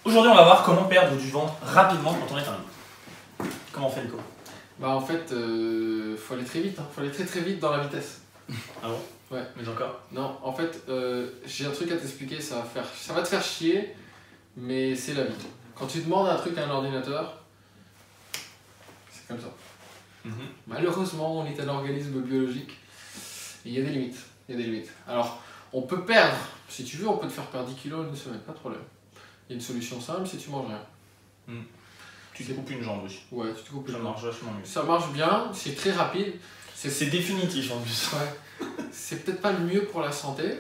Aujourd'hui, on va voir comment perdre du ventre rapidement quand on est un homme. Comment on fait, Nico? Bah en fait, faut aller très vite, hein. Faut aller très vite dans la vitesse. Ah bon? Ouais. Mais encore? Non, en fait, j'ai un truc à t'expliquer, ça va te faire chier, mais c'est la vie. Quand tu demandes un truc à un ordinateur, c'est comme ça. Malheureusement, on est un organisme biologique, et il y a des limites. Il y a des limites. Alors, on peut perdre, si tu veux, on peut te faire perdre 10 kilos en une semaine, pas de problème. Il y a une solution simple, c'est tu manges rien. Tu te coupes une jambe, oui. Ouais, tu te coupes Ça une marche vachement mieux. Ça marche bien, c'est très rapide. C'est définitif en plus. Ouais. C'est peut-être pas le mieux pour la santé.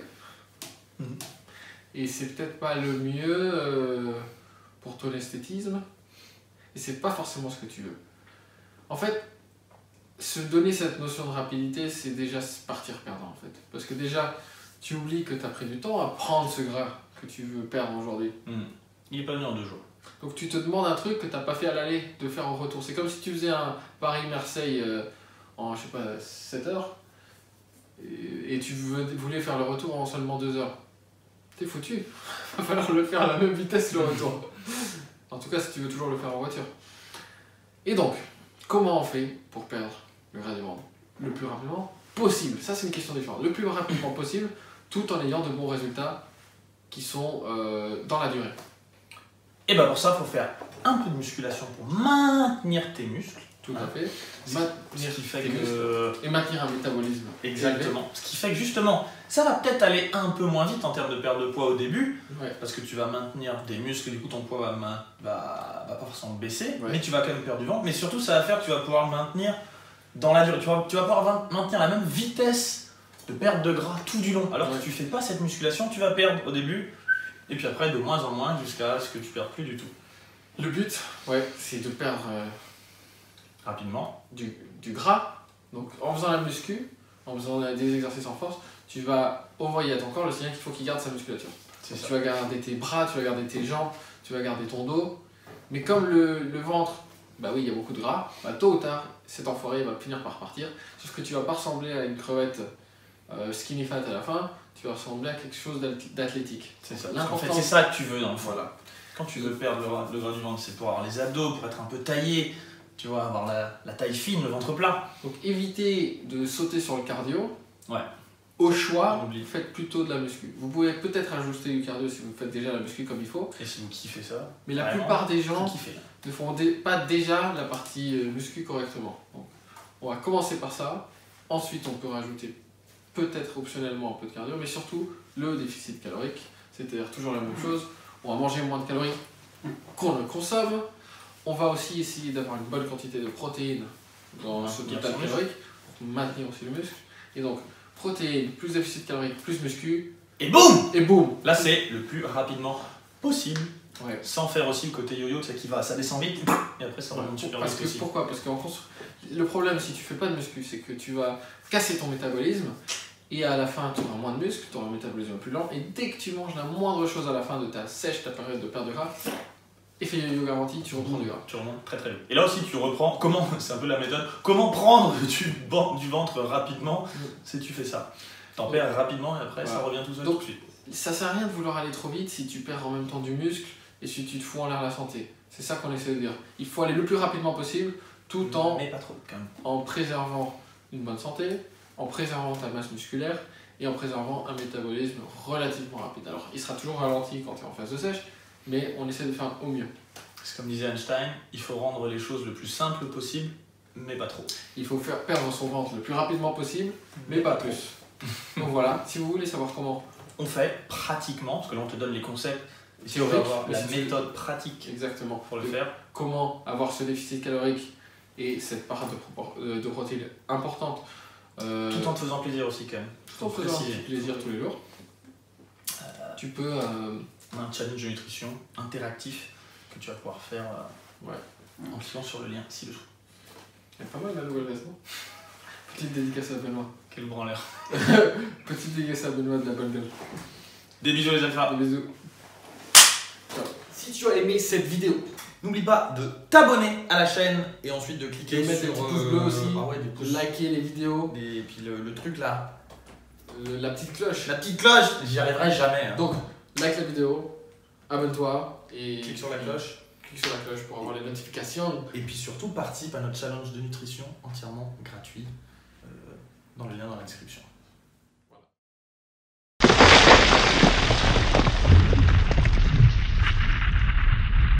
Et c'est peut-être pas le mieux pour ton esthétisme. Et c'est pas forcément ce que tu veux. En fait, se donner cette notion de rapidité, c'est déjà partir perdant en fait. Parce que déjà, tu oublies que tu as pris du temps à prendre ce gras que tu veux perdre aujourd'hui. Il est pas venu en 2 jours. Donc tu te demandes un truc que tu n'as pas fait à l'aller de faire au retour. C'est comme si tu faisais un Paris-Marseille en, je sais pas, 7 heures et tu voulais faire le retour en seulement 2 heures. T'es foutu. Va falloir le faire à la même vitesse le retour. En tout cas, si tu veux toujours le faire en voiture. Et donc, comment on fait pour perdre le gras du ventre le plus rapidement possible? Ça, c'est une question différente. Le plus rapidement possible, tout en ayant de bons résultats qui sont dans la durée. Et bah pour ça, il faut faire un peu de musculation pour maintenir tes muscles. Tout à fait. Ce qui fait que... Et maintenir un métabolisme. Exactement. Ce qui fait que justement, ça va peut-être aller un peu moins vite en termes de perte de poids au début, Ouais. parce que tu vas maintenir des muscles, et du coup ton poids va pas forcément baisser, Ouais. mais tu vas quand même perdre du ventre. Mais surtout, ça va faire que tu vas pouvoir le maintenir dans la durée. Tu vas pouvoir maintenir la même vitesse de perte de gras tout du long. Alors que tu fais pas cette musculation, tu vas perdre au début, et puis après de moins en moins jusqu'à ce que tu perdes plus du tout. Le but, c'est de perdre Rapidement. du gras. Donc en faisant la muscu, en faisant des exercices en force, tu vas envoyer à ton corps le signal qu'il faut qu'il garde sa musculature. Donc, tu vas garder tes bras, tu vas garder tes jambes, tu vas garder ton dos. Mais comme le ventre, bah oui, il y a beaucoup de gras, bah, tôt ou tard, cet enfoiré va finir par partir. Sauf que tu vas pas ressembler à une crevette skinny fat à la fin, tu vas ressembler à quelque chose d'athlétique. C'est ça. En fait, c'est ça que tu veux dans le fond. Voilà. Quand tu veux perdre le gras du ventre, c'est pour avoir les abdos, pour être un peu taillé, tu vois, avoir la taille fine, le ventre plat. Donc évitez de sauter sur le cardio. Ouais. Au choix, On oublie. faites plutôt de la muscu. Vous pouvez peut-être ajouter du cardio si vous faites déjà la muscu comme il faut. Et si vous kiffez ça, Mais la vraiment, plupart des gens kiffez. ne font pas déjà la partie muscu correctement. Donc, on va commencer par ça. Ensuite, on peut rajouter peut-être optionnellement un peu de cardio, mais surtout le déficit calorique. C'est-à-dire toujours la même chose. On va manger moins de calories qu'on ne consomme. On va aussi essayer d'avoir une bonne quantité de protéines dans ce total calorique pour maintenir aussi le muscle. Et donc, protéines, plus déficit calorique, plus muscu. Et boum! Et boum! Là, c'est le plus rapidement possible. Ouais. Sans faire aussi le côté yo-yo, tu sais, ça descend vite et après ça remonte super vite aussi. Pourquoi? Parce que le problème, si tu fais pas de muscu, c'est que tu vas casser ton métabolisme et à la fin, tu auras moins de muscles, tu auras un métabolisme plus lent. Et dès que tu manges la moindre chose à la fin de ta période de perte de gras, effet yo-yo garanti, tu reprends du gras. Tu remontes très très vite. Et là aussi, tu reprends, c'est un peu la méthode, comment prendre du ventre rapidement, si tu fais ça. T'en perds rapidement et après ça revient tout seul tout de suite. Ça sert à rien de vouloir aller trop vite si tu perds en même temps du muscle et si tu te fous en l'air la santé. C'est ça qu'on essaie de dire. Il faut aller le plus rapidement possible tout Mais pas trop, quand même. en préservant une bonne santé, en préservant ta masse musculaire et en préservant un métabolisme relativement rapide. Alors il sera toujours ralenti quand tu es en phase de sèche, mais on essaie de faire au mieux. C'est comme disait Einstein, il faut rendre les choses le plus simple possible, mais pas trop. Il faut faire perdre son ventre le plus rapidement possible, mais pas plus. Donc voilà, si vous voulez savoir comment on fait pratiquement, parce que là on te donne les concepts, et si on théorique, veut avoir la mais méthode pratique exactement pour le faire. Comment avoir ce déficit calorique et cette part de protéines importante. Tout en te faisant plaisir aussi quand même. Tout en faisant un petit plaisir tous les jours. Tu peux... On a un challenge de nutrition interactif que tu vas pouvoir faire en cliquant sur le lien ci-dessous. C'est pas mal la nouvelle veste, non? Petite dédicace à Benoît. Quel branleur. Petite dédicace à Benoît de la bonne gueule. Des bisous les alphas. Des bisous. Si tu as aimé cette vidéo, n'oublie pas de t'abonner à la chaîne et ensuite de cliquer Et mettre sur des petits pouces bleus aussi, des pouces. de liker les vidéos, Et puis le truc là, la petite cloche. la petite cloche, j'y arriverai jamais. Hein. Donc, like la vidéo, abonne-toi et Clique sur la cloche. Clique sur la cloche pour avoir les notifications. Et puis surtout, participe à notre challenge de nutrition entièrement gratuit dans le lien dans la description.